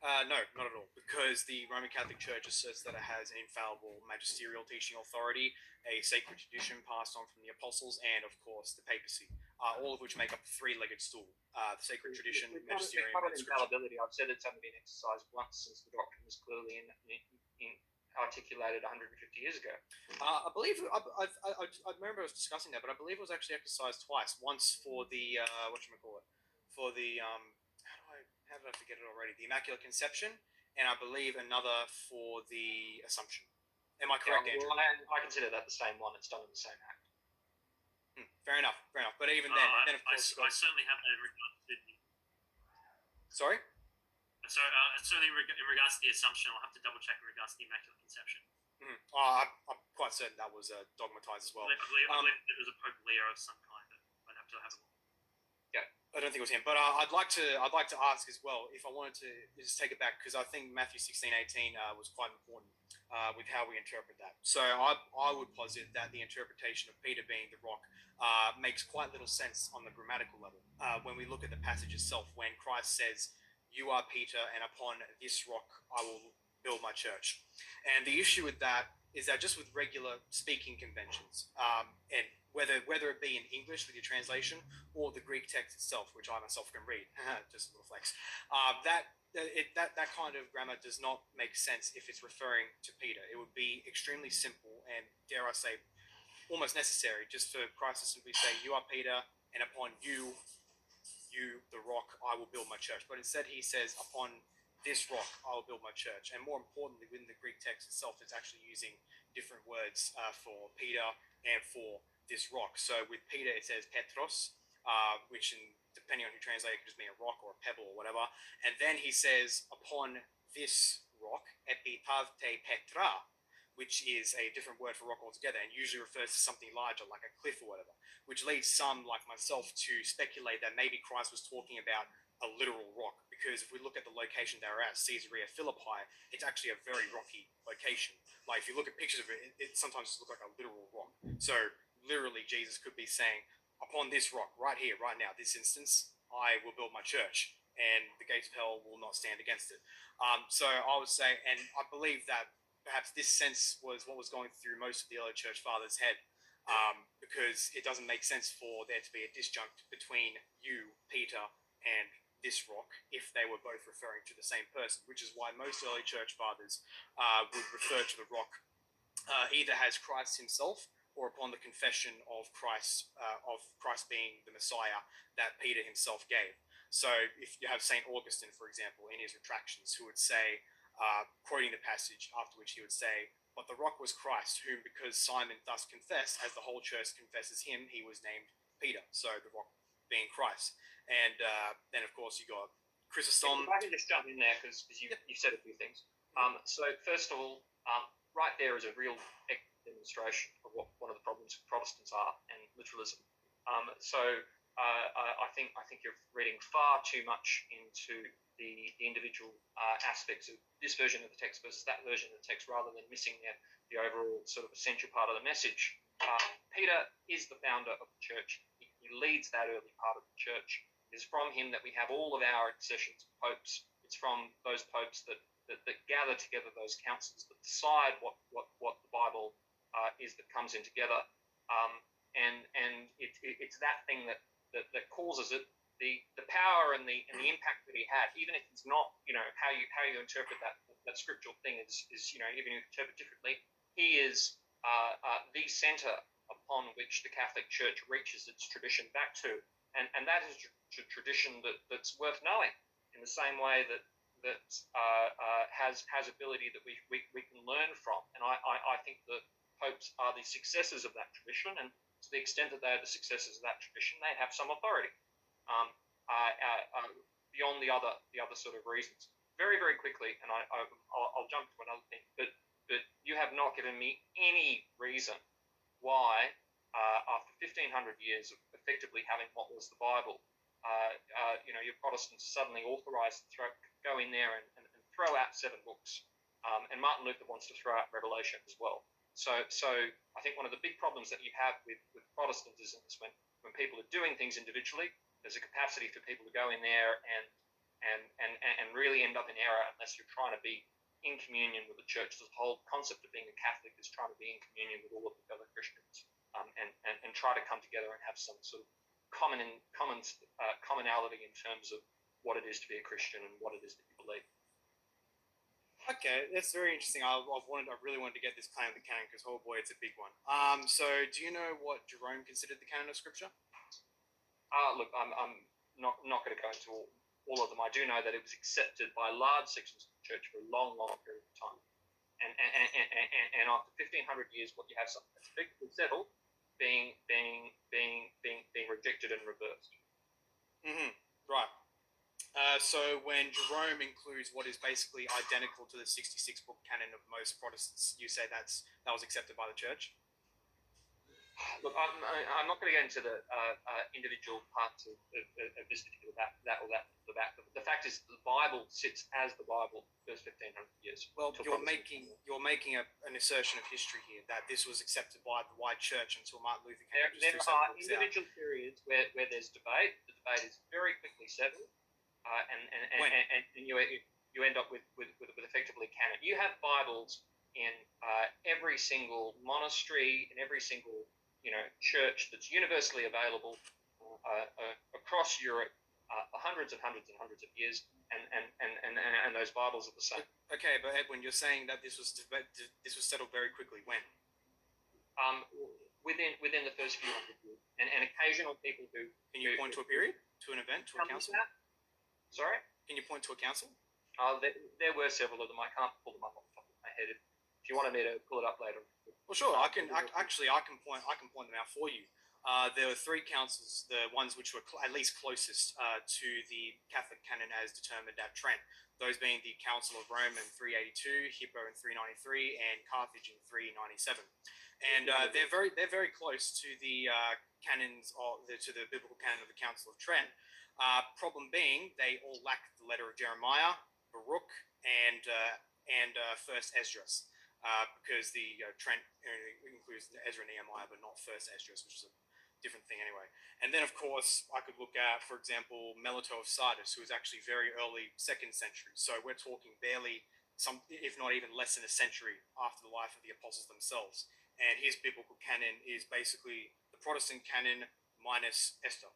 No, not at all, because the Roman Catholic Church asserts that it has an infallible magisterial teaching authority, a sacred tradition passed on from the apostles, and of course the papacy, all of which make up a three-legged stool: the sacred tradition, magisterium, Common and scripture. infallibility. I've said it's only been exercised once since the doctrine was clearly in articulated 150 years ago. I believe I remember us discussing that, but I believe it was actually exercised twice. Once for the for the how did I forget it already? The Immaculate Conception, and I believe another for the Assumption. Am I correct, Andrew? Well, I consider that the same one. It's done in the same act. Fair enough. Fair enough. But even then of course, I certainly have that in regards to. Sorry. So certainly in regards to the Assumption, I'll have to double check in regards to the Immaculate Conception. I'm quite certain that was dogmatized as well. I believe it was a Pope Leo of some kind, but I'd have to have a look. Yeah, I don't think it was him, but I'd like to ask as well if I wanted to just take it back, because I think Matthew 16:18 was quite important with how we interpret that. So I would posit that the interpretation of Peter being the rock makes quite little sense on the grammatical level when we look at the passage itself, when Christ says, "You are Peter, and upon this rock I will build my church." And the issue with that is that just with regular speaking conventions, and whether it be in English with your translation or the Greek text itself, which I myself can read, just a little flex, that kind of grammar does not make sense if it's referring to Peter. It would be extremely simple and, dare I say, almost necessary just for Christ to simply say, "You are Peter, and upon you, the rock, I will build my church." But instead he says, "Upon this rock I will build my church." And more importantly, within the Greek text itself, it's actually using different words for Peter and for this rock. So with Peter it says Petros, which depending on who translate it could just mean a rock or a pebble or whatever. And then he says, "Upon this rock, epitavte Petra," which is a different word for rock altogether, and usually refers to something larger, like a cliff or whatever, which leads some, like myself, to speculate that maybe Christ was talking about a literal rock, because if we look at the location they're at, Caesarea Philippi, it's actually a very rocky location. Like if you look at pictures of it, it sometimes looks like a literal rock. So literally Jesus could be saying, "Upon this rock, right here, right now, this instance, I will build my church, and the gates of hell will not stand against it." So I would say, and I believe that perhaps this sense was what was going through most of the early church fathers' head, because it doesn't make sense for there to be a disjunct between you, Peter, and this rock if they were both referring to the same person, which is why most early church fathers would refer to the rock either as Christ himself or upon the confession of Christ being the Messiah that Peter himself gave. So if you have St. Augustine, for example, in his retractions, who would say, quoting the passage, after which he would say, "But the rock was Christ, whom because Simon thus confessed, as the whole church confesses him, he was named Peter." So the rock being Christ. And then, of course, you got Chrysostom. If I can just jump in there, because you said a few things. So first of all, right there is a real demonstration of what one of the problems of Protestants are, and literalism. I think you're reading far too much into the individual aspects of this version of the text versus that version of the text, rather than missing the overall sort of essential part of the message. Peter is the founder of the church. He leads that early part of the church. It is from him that we have all of our accessions of popes. It's from those popes that gather together those councils that decide what the Bible is that comes in together. And it's that thing that causes it. The power and the impact that he had, even if it's not, how you interpret that scriptural thing is even if you interpret differently, he is the center upon which the Catholic Church reaches its tradition back to, and that is a tradition that's worth knowing in the same way that has ability that we can learn from. And I think that popes are the successors of that tradition, and to the extent that they are the successors of that tradition, they have some authority beyond the other sort of reasons. Very, very quickly, and I'll jump to another thing, but you have not given me any reason why, after 1,500 years of effectively having what was the Bible, your Protestants suddenly authorized to go in there and throw out 7 books, and Martin Luther wants to throw out Revelation as well. So I think one of the big problems that you have with Protestantism is when people are doing things individually, there's a capacity for people to go in there and really end up in error unless you're trying to be in communion with the church. The whole concept of being a Catholic is trying to be in communion with all of the fellow Christians, and try to come together and have some sort of commonality in terms of what it is to be a Christian and what it is that you believe. Okay, that's very interesting. I really wanted to get this claim of the canon because, oh boy, it's a big one. So do you know what Jerome considered the canon of Scripture? Look, I'm not going to go into all of them. I do know that it was accepted by large sections of the church for a long period of time. And after 1,500 years, what you have something that's effectively settled being rejected and reversed. Mm-hmm. Right. So when Jerome includes what is basically identical to the 66 book canon of most Protestants, you say that was accepted by the church? Look, I'm not going to get into the individual parts of this particular that or that. But the fact is, the Bible sits as the Bible for the first 1,500 years. Well, you're making an assertion of history here that this was accepted by the white church until Martin Luther came. There are individual periods where there's debate. The debate is very quickly settled, and you end up with effectively canon. You have Bibles in every single monastery, in every single church that's universally available across Europe for hundreds and hundreds of years, and those Bibles are the same. Okay, but Edwin, you're saying that this was settled very quickly. When? Within the first few hundred years, and occasional people who. Can you point to a period, to an event, to a council? Sorry. Can you point to a council? There were several of them. I can't pull them up off the top of my head. If you wanted me to pull it up later. Well, sure. I can point them out for you. There were three councils, the ones which were at least closest to the Catholic canon as determined at Trent. Those being the Council of Rome in 382, Hippo in 393, and Carthage in 397. And they're very close to the canons to the biblical canon of the Council of Trent. Problem being, they all lack the letter of Jeremiah, Baruch, and First Esdras. Because the Trent includes Ezra and Nehemiah, but not First Esdras, which is a different thing anyway. And then, of course, I could look at, for example, Melito of Sardis, who was actually very early 2nd century. So we're talking barely if not even less than a century after the life of the apostles themselves. And his biblical canon is basically the Protestant canon minus Esther.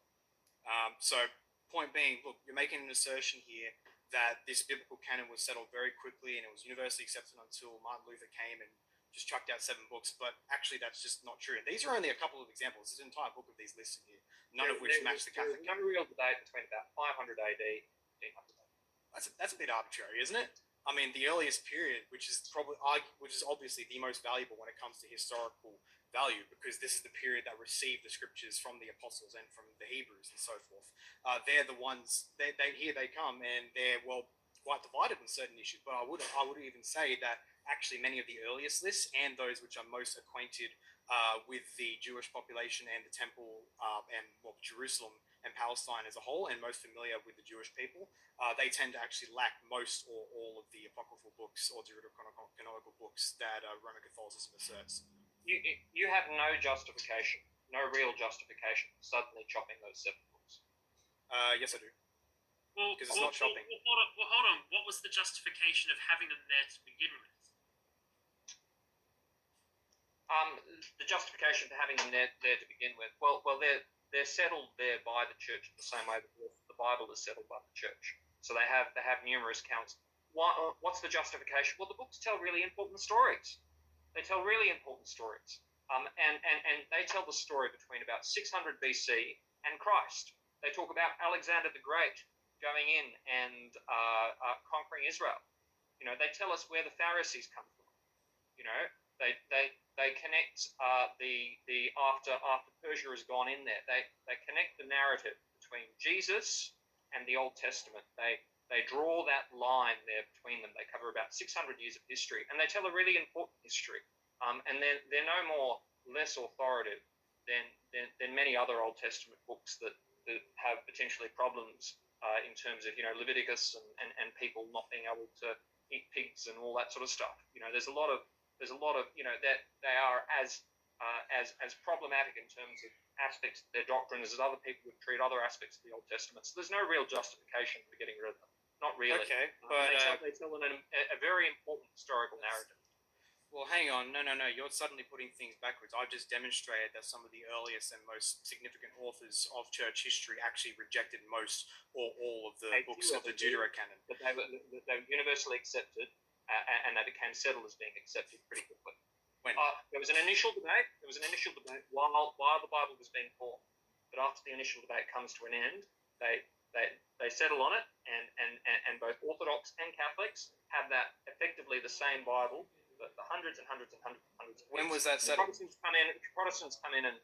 So point being, look, you're making an assertion here that this biblical canon was settled very quickly and it was universally accepted until Martin Luther came and just chucked out 7 books, but actually that's just not true. And these are only a couple of examples. There's an entire book of these listed here, none of which match the Catholic canon. There's no real debate between about 500 AD and 1500 AD. That's a bit arbitrary, isn't it? I mean, the earliest period, which is obviously the most valuable when it comes to historical value, because this is the period that received the scriptures from the apostles and from the Hebrews and so forth. They're the ones. Here they come, and they're quite divided in certain issues. But I would even say that actually many of the earliest lists and those which are most acquainted with the Jewish population and the temple and Jerusalem and Palestine as a whole, and most familiar with the Jewish people, they tend to actually lack most or all of the apocryphal books or deuterocanonical books that Roman Catholicism asserts. You have no justification, no real justification for suddenly chopping those 7 books. Yes, I do. Because it's not chopping. Hold on. What was the justification of having them there to begin with? The justification for having them there to begin with, well, they're settled there by the church in the same way that the Bible is settled by the church. So they have numerous counts. What's the justification? Well, the books tell really important stories. They tell really important stories. And they tell the story between about 600 BC and Christ. They talk about Alexander the Great going in and conquering Israel. They tell us where the Pharisees come from. They connect the after Persia has gone in there. They connect the narrative between Jesus and the Old Testament. They draw that line there between them. They cover about 600 years of history, and they tell a really important history. And they're no less authoritative than many other Old Testament books that have potentially problems in terms of Leviticus and people not being able to eat pigs and all that sort of stuff. There's a lot of that they are as problematic in terms of aspects of their doctrine as other people would treat other aspects of the Old Testament. So there's no real justification for getting rid of them. not really. Okay, but they tell a very important historical narrative. well, hang on. No. You're suddenly putting things backwards. I've just demonstrated that some of the earliest and most significant authors of church history actually rejected most or all of the books of the Deuterocanon. But they were universally accepted, and they became settled as being accepted pretty quickly. When? There was an initial debate. While the Bible was being formed. But after the initial debate comes to an end, they settle on it, and both Orthodox and Catholics have that effectively the same Bible. The hundreds and hundreds and hundreds and hundreds. When was that settled? Protestants come in and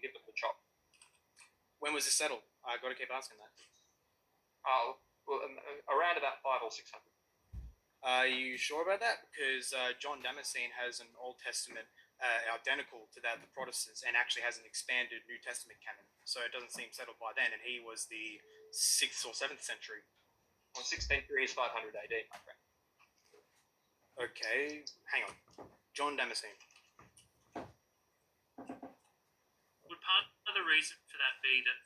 give them the chop. When was it settled? I got to keep asking that. Around about 500 or 600. Are you sure about that? Because John Damascene has an Old Testament identical to that of the Protestants, and actually has an expanded New Testament canon. So it doesn't seem settled by then, and he was the 6th or 7th century. Well, 16th century is 500 AD, my friend. Okay, hang on. John Damascene. Would part of the reason for that be that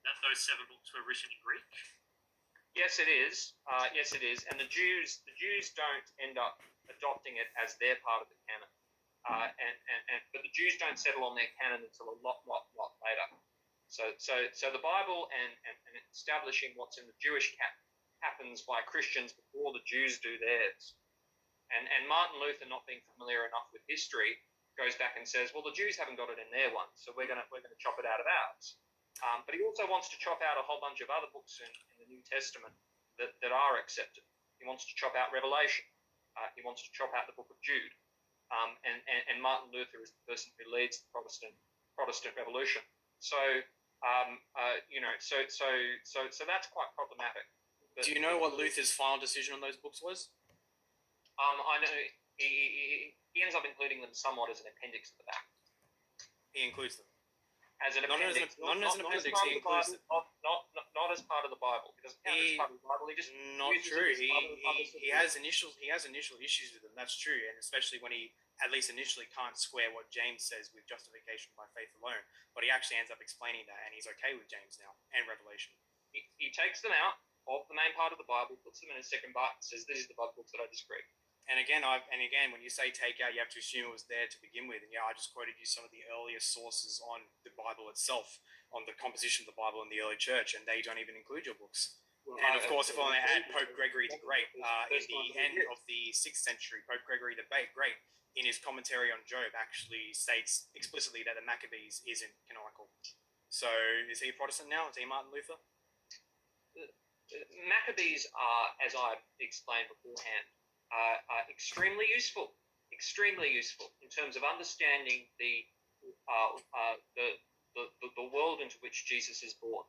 that those 7 books were written in Greek? Yes, it is. Yes, it is. And the Jews don't end up adopting it as their part of the canon. But the Jews don't settle on their canon until a lot later. So the Bible and establishing what's in the Jewish canon happens by Christians before the Jews do theirs. And Martin Luther, not being familiar enough with history, goes back and says, well, the Jews haven't got it in their one, so we're gonna chop it out of ours. But he also wants to chop out a whole bunch of other books in the New Testament that are accepted. He wants to chop out Revelation. He wants to chop out the Book of Jude. And Martin Luther is the person who leads the Protestant Revolution. So that's quite problematic. Do you know what Luther's final decision on those books was? I know he ends up including them somewhat as an appendix at the back. He includes them. As an appendix, not as an appendix. He includes them. Not as part of the Bible. He doesn't count as part of the Bible. He just not true. He has initial issues with them. That's true, and especially when he at least initially can't square what James says with justification by faith alone. But he actually ends up explaining that, and he's okay with James now and Revelation. He takes them out of the main part of the Bible, puts them in a second part, and says, "This is the Bible books that I disagree." And again, when you say take out, you have to assume it was there to begin with. And yeah, I just quoted you some of the earliest sources on the Bible itself, on the composition of the Bible in the early church, and they don't even include your books. Well, and of course, if I add Pope Gregory the Great, in the end of the 6th century, Pope Gregory the Great, in his commentary on Job, actually states explicitly that the Maccabees isn't canonical. So is he a Protestant now? Is he Martin Luther? Maccabees are, as I explained beforehand, extremely useful in terms of understanding the world into which Jesus is born.